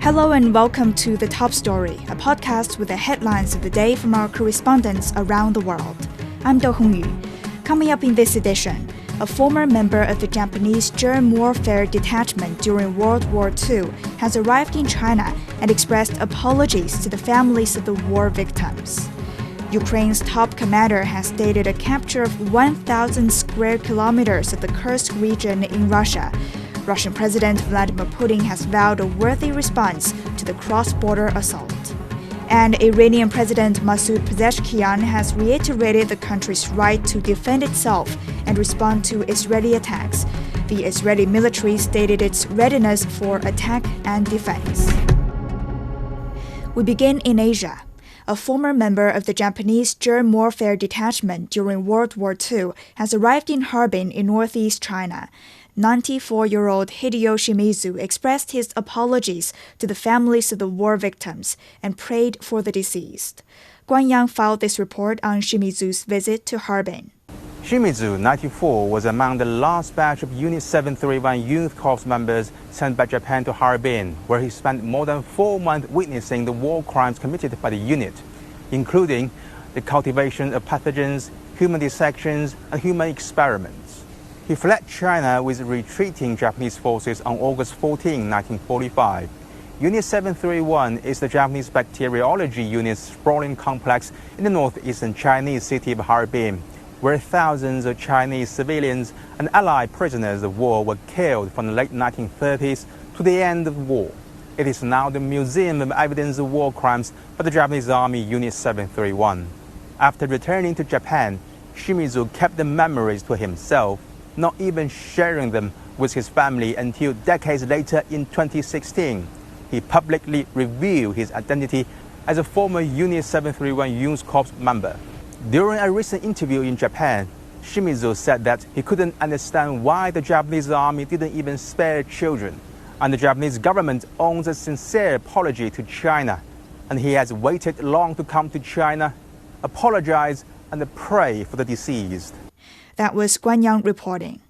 Hello and welcome to The Top Story, a podcast with the headlines of the day from our correspondents around the world. I'm Do Hongyu. Coming up in this edition, a former member of the Japanese germ-warfare detachment during World War II has arrived in China and expressed apologies to the families of the war victims. Ukraine's top commander has stated a capture of 1,000 square kilometers of the Kursk region in Russia. Russian President Vladimir Putin has vowed a worthy response to the cross-border assault. And Iranian President Masoud Pezeshkian has reiterated the country's right to defend itself and respond to Israeli attacks. The Israeli military stated its readiness for attack and defense. We begin in Asia. A former member of the Japanese germ-warfare detachment during World War II has arrived in Harbin in northeast China. 94-year-old Hideo Shimizu expressed his apologies to the families of the war victims and prayed for the deceased. Guan Yang filed this report on Shimizu's visit to Harbin. Shimizu, 94, was among the last batch of Unit 731 Youth Corps members sent by Japan to Harbin, where he spent more than 4 months witnessing the war crimes committed by the unit, including the cultivation of pathogens, human dissections, and human experiments. He fled China with retreating Japanese forces on August 14, 1945. Unit 731 is the Japanese bacteriology unit's sprawling complex in the northeastern Chinese city of Harbin, where thousands of Chinese civilians and Allied prisoners of war were killed from the late 1930s to the end of the war. It is now the Museum of Evidence of War Crimes by the Japanese Army Unit 731. After returning to Japan, Shimizu kept the memories to himself, not even sharing them with his family until decades later in 2016. He publicly revealed his identity as a former Unit 731 Youth Corps member. During a recent interview in Japan, Shimizu said that he couldn't understand why the Japanese army didn't even spare children, and the Japanese government owes a sincere apology to China, and he has waited long to come to China, apologize, and pray for the deceased. That was Guan Yang reporting.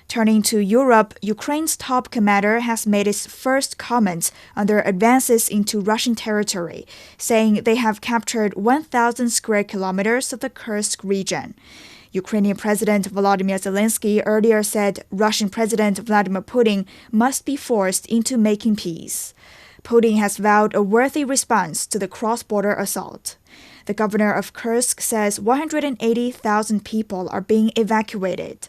Turning to Europe, Ukraine's top commander has made its first comments on their advances into Russian territory, saying they have captured 1,000 square kilometers of the Kursk region. Ukrainian President Volodymyr Zelensky earlier said Russian President Vladimir Putin must be forced into making peace. Putin has vowed a worthy response to the cross-border assault. The governor of Kursk says 180,000 people are being evacuated.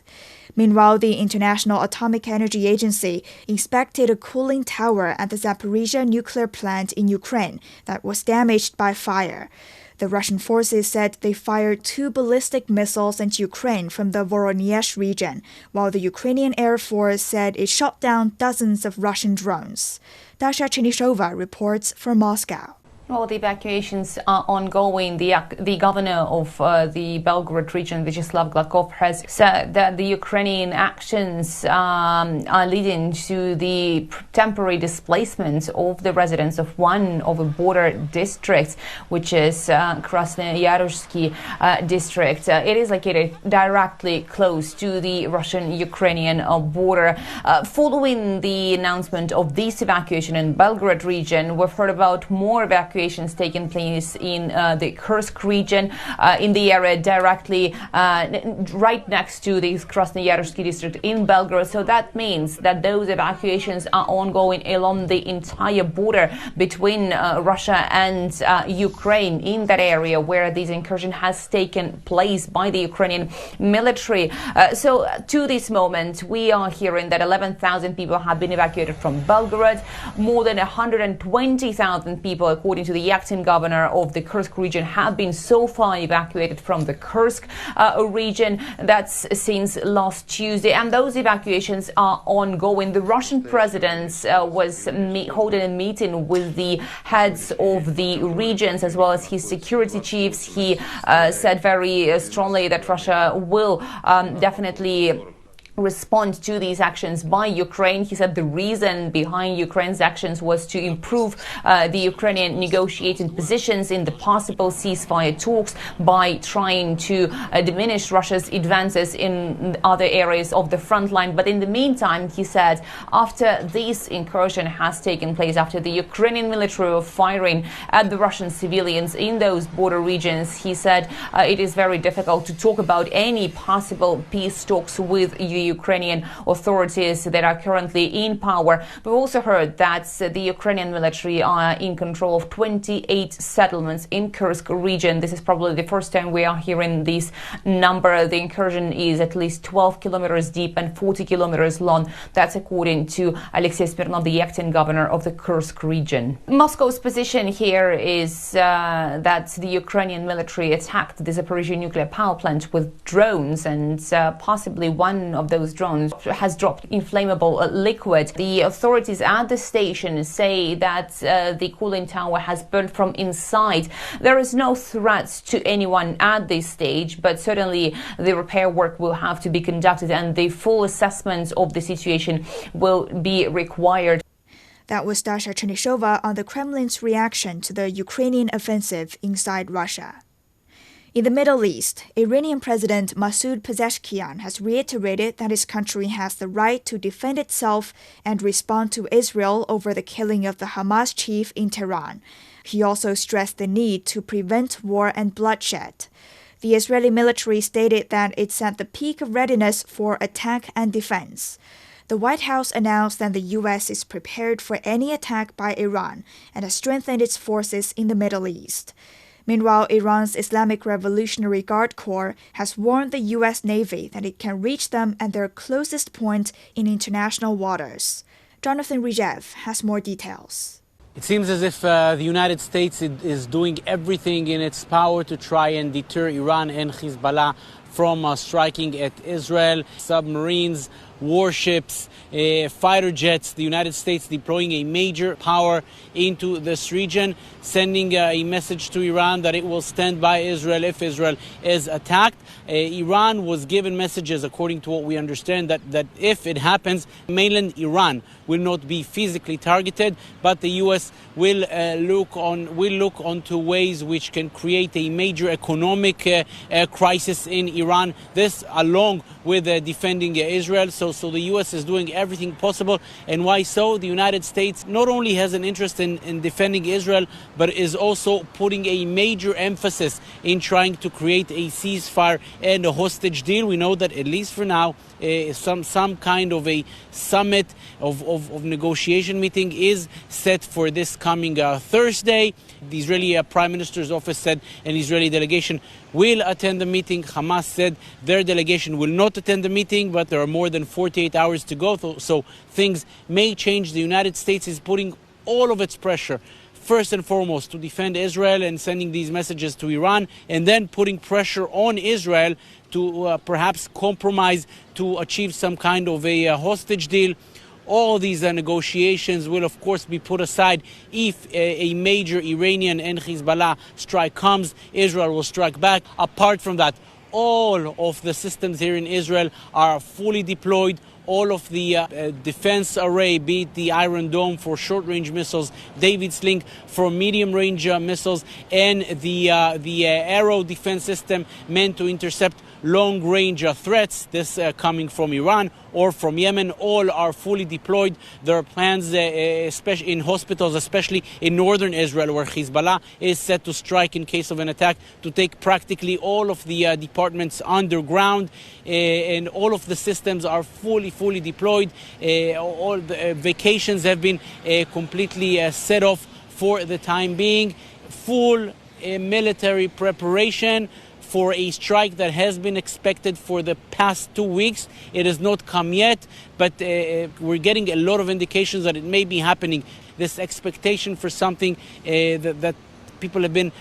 Meanwhile, the International Atomic Energy Agency inspected a cooling tower at the Zaporizhzhia nuclear plant in Ukraine that was damaged by fire. The Russian forces said they fired 2 ballistic missiles into Ukraine from the Voronezh region, while the Ukrainian Air Force said it shot down dozens of Russian drones. Dasha Chernyshova reports from Moscow. Well, the evacuations are ongoing. The governor of the Belgorod region, Vyacheslav Gladkov, has said that the Ukrainian actions are leading to the temporary displacement of the residents of one of the border districts, which is Krasnoyarsky district. It is located directly close to the Russian-Ukrainian border. Following the announcement of this evacuation in Belgorod region, we've heard about more evacuations taking place in the Kursk region, in the area directly right next to the Krasnoyarsky district in Belgorod. So that means that those evacuations are ongoing along the entire border between Russia and Ukraine, in that area where this incursion has taken place by the Ukrainian military. So to this moment, we are hearing that 11,000 people have been evacuated from Belgorod. More than 120,000 people, according to the acting governor of the Kursk region, have been so far evacuated from the Kursk region. That's since last Tuesday, and those evacuations are ongoing. The Russian president was holding a meeting with the heads of the regions as well as his security chiefs. He said very strongly that Russia will definitely respond to these actions by Ukraine. He said the reason behind Ukraine's actions was to improve the Ukrainian negotiating positions in the possible ceasefire talks by trying to diminish Russia's advances in other areas of the front line. But in the meantime, he said, after this incursion has taken place, after the Ukrainian military were firing at the Russian civilians in those border regions, he said it is very difficult to talk about any possible peace talks with the Ukrainian authorities that are currently in power. We've also heard that the Ukrainian military are in control of 28 settlements in Kursk region. This is probably the first time we are hearing this number. The incursion is at least 12 kilometers deep and 40 kilometers long. That's according to Alexei Smirnov, the acting governor of the Kursk region. Moscow's position here is that the Ukrainian military attacked the Zaporizhzhia nuclear power plant with drones, and possibly one of those drones has dropped inflammable liquid. The authorities at the station say that the cooling tower has burned from inside. There is no threat to anyone at this stage, but certainly the repair work will have to be conducted and the full assessment of the situation will be required. That was Dasha Chernyshova on the Kremlin's reaction to the Ukrainian offensive inside Russia. In the Middle East, Iranian President Masoud Pezeshkian has reiterated that his country has the right to defend itself and respond to Israel over the killing of the Hamas chief in Tehran. He also stressed the need to prevent war and bloodshed. The Israeli military stated that it's at the peak of readiness for attack and defense. The White House announced that the U.S. is prepared for any attack by Iran and has strengthened its forces in the Middle East. Meanwhile, Iran's Islamic Revolutionary Guard Corps has warned the U.S. Navy that it can reach them at their closest point in international waters. Jonathan Rijev has more details. It seems as if the United States is doing everything in its power to try and deter Iran and Hezbollah from striking at Israel. Submarines, warships, fighter jets, the United States deploying a major power into this region, sending a message to Iran that it will stand by Israel if Israel is attacked. Iran was given messages, according to what we understand, that if it happens, mainland Iran will not be physically targeted, but the U.S. will look onto ways which can create a major economic crisis in Iran. This, along with defending Israel. So the U.S. is doing everything possible. And why so? The United States not only has an interest in defending Israel, but is also putting a major emphasis in trying to create a ceasefire and a hostage deal. We know that, at least for now, some kind of a summit of negotiation meeting is set for this coming Thursday. The Israeli Prime Minister's office said an Israeli delegation will attend the meeting. Hamas said their delegation will not attend the meeting, but there are more than 48 hours to go, so things may change. The United States is putting all of its pressure, first and foremost, to defend Israel and sending these messages to Iran, and then putting pressure on Israel to perhaps compromise to achieve some kind of a hostage deal. All these negotiations will, of course, be put aside if a major Iranian and Hezbollah strike comes. Israel will strike back. Apart from that, all of the systems here in Israel are fully deployed. All of the defense array, be it the Iron Dome for short-range missiles, David Sling for medium-range missiles, and the Arrow defense system meant to intercept long-range threats, this coming from Iran or from Yemen, all are fully deployed. There are plans, especially in hospitals, especially in northern Israel, where Hezbollah is set to strike in case of an attack, to take practically all of the departments underground, and all of the systems are fully deployed. All the vacations have been completely set off for the time being. Full military preparation for a strike that has been expected for the past 2 weeks. It has not come yet, but we're getting a lot of indications that it may be happening. This expectation for something that people have been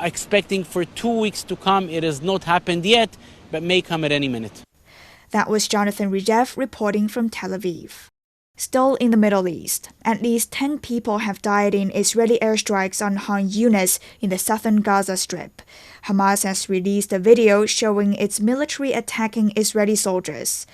expecting for 2 weeks to come, it has not happened yet, but may come at any minute. That was Jonathan Rijev reporting from Tel Aviv. Still in the Middle East, at least 10 people have died in Israeli airstrikes on Han Yunis in the southern Gaza Strip. Hamas has released a video showing its military attacking Israeli soldiers.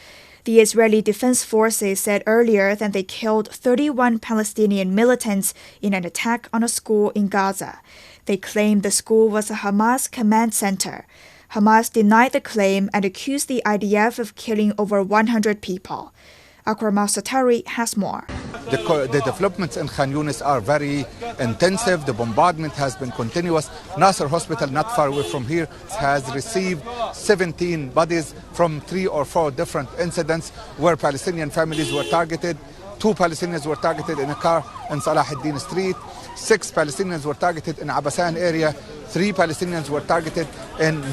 The Israeli Defense Forces said earlier that they killed 31 Palestinian militants in an attack on a school in Gaza. They claimed the school was a Hamas command center. Hamas denied the claim and accused the IDF of killing over 100 people. Akram al-Satari has more. The developments in Khan Yunis are very intensive. The bombardment has been continuous. Nasser Hospital, not far away from here, has received 17 bodies from 3 or 4 different incidents where Palestinian families were targeted. 2 Palestinians were targeted in a car in Salah ad-Din Street. 6 Palestinians were targeted in Abasan area. 3 Palestinians were targeted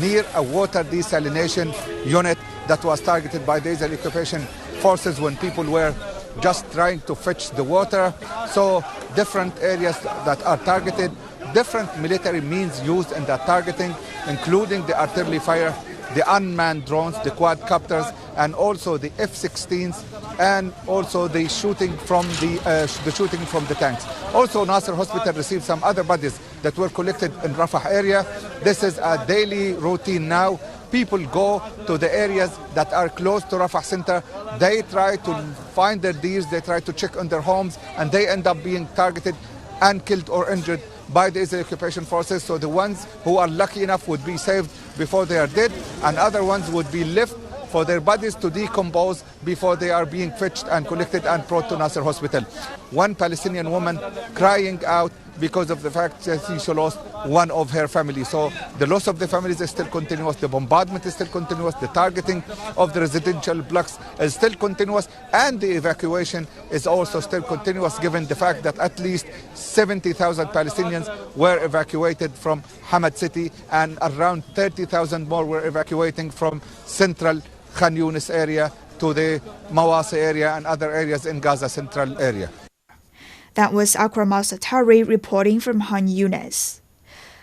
near a water desalination unit that was targeted by the Israeli occupation forces when people were just trying to fetch the water. So different areas that are targeted, different military means used in that targeting, including the artillery fire, the unmanned drones, the quadcopters, and also the F-16s, and also the shooting from the tanks. Also, Nasser Hospital received some other bodies that were collected in Rafah area. This is a daily routine now. People go to the areas that are close to Rafah center. They try to find their deers, they try to check on their homes, and they end up being targeted and killed or injured by the Israeli occupation forces. So the ones who are lucky enough would be saved before they are dead, and other ones would be left for their bodies to decompose before they are being fetched and collected and brought to Nasser Hospital. One Palestinian woman crying out because of the fact that she lost one of her family. So the loss of the families is still continuous, the bombardment is still continuous, the targeting of the residential blocks is still continuous, and the evacuation is also still continuous, given the fact that at least 70,000 Palestinians were evacuated from Hamad city, and around 30,000 more were evacuating from central Khan Yunis area to the Mawasi area and other areas in Gaza central area. That was Akram al-Satari reporting from Khan Yunis.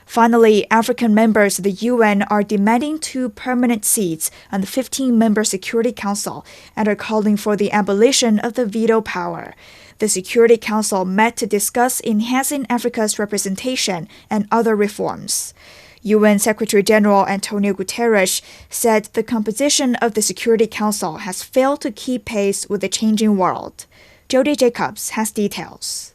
Finally, African members of the UN are demanding 2 permanent seats on the 15-member Security Council and are calling for the abolition of the veto power. The Security Council met to discuss enhancing Africa's representation and other reforms. UN Secretary-General Antonio Guterres said the composition of the Security Council has failed to keep pace with the changing world. Jody Jacobs has details.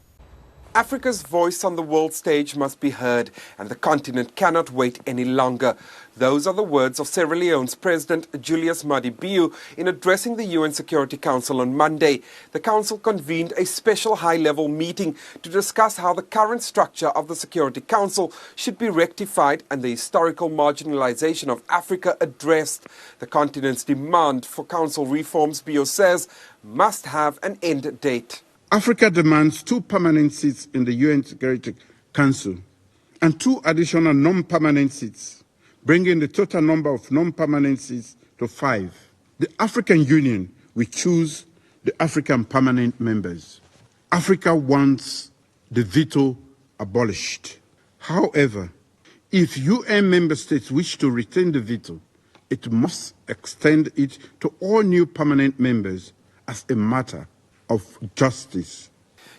Africa's voice on the world stage must be heard, and the continent cannot wait any longer. Those are the words of Sierra Leone's President Julius Maada Bio in addressing the UN Security Council on Monday. The Council convened a special high-level meeting to discuss how the current structure of the Security Council should be rectified and the historical marginalization of Africa addressed. The continent's demand for council reforms, Bio says, must have an end date. Africa demands 2 permanent seats in the UN Security Council and 2 additional non-permanent seats, bringing the total number of non-permanent seats to 5. The African Union will choose the African permanent members. Africa wants the veto abolished. However, if UN member states wish to retain the veto, it must extend it to all new permanent members as a matter of justice.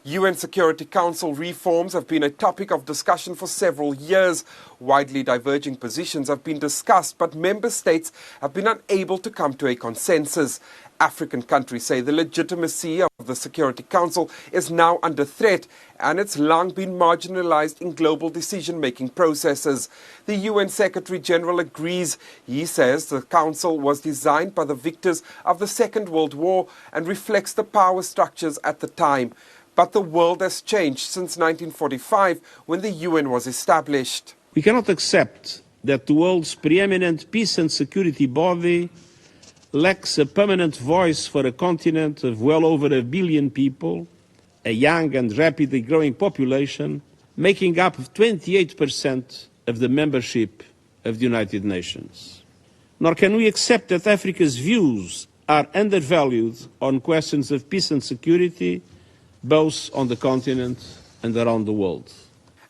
UN Security Council reforms have been a topic of discussion for several years. Widely diverging positions have been discussed, but member states have been unable to come to a consensus. African countries say the legitimacy of the Security Council is now under threat, and it's long been marginalized in global decision-making processes. The UN Secretary-General agrees. He says the Council was designed by the victors of the Second World War and reflects the power structures at the time. But the world has changed since 1945, when the UN was established. We cannot accept that the world's preeminent peace and security body lacks a permanent voice for a continent of well over 1 billion people, a young and rapidly growing population, making up 28% of the membership of the United Nations. Nor can we accept that Africa's views are undervalued on questions of peace and security, both on the continent and around the world.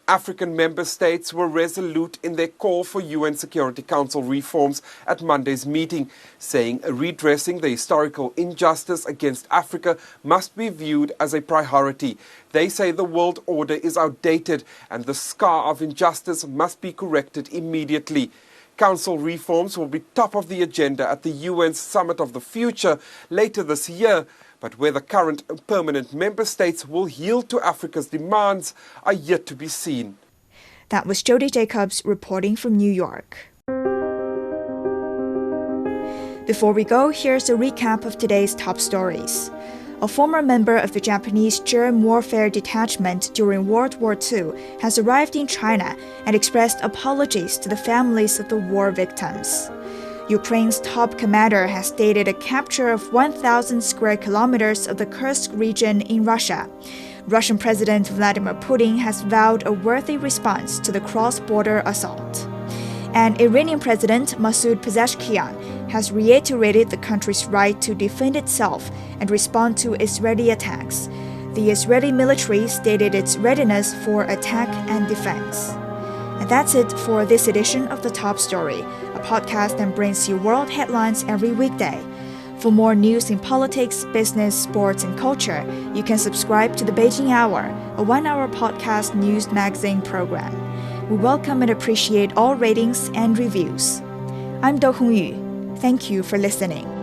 African member states were resolute in their call for UN Security Council reforms at Monday's meeting, saying redressing the historical injustice against Africa must be viewed as a priority. They say the world order is outdated and the scar of injustice must be corrected immediately. Council reforms will be top of the agenda at the UN's Summit of the Future later this year, but whether current permanent member states will yield to Africa's demands are yet to be seen. That was Jody Jacobs reporting from New York. Before we go, here's a recap of today's top stories. A former member of the Japanese germ-warfare detachment during World War II has arrived in China and expressed apologies to the families of the war victims. Ukraine's top commander has stated a capture of 1,000 square kilometers of the Kursk region in Russia. Russian President Vladimir Putin has vowed a worthy response to the cross-border assault. And Iranian President Masoud Pezeshkian has reiterated the country's right to defend itself and respond to Israeli attacks. The Israeli military stated its readiness for attack and defense. And that's it for this edition of The Top Story, a podcast that brings you world headlines every weekday. For more news in politics, business, sports, and culture, you can subscribe to the Beijing Hour, a one-hour podcast news magazine program. We welcome and appreciate all ratings and reviews. I'm Do Hongyu. Thank you for listening.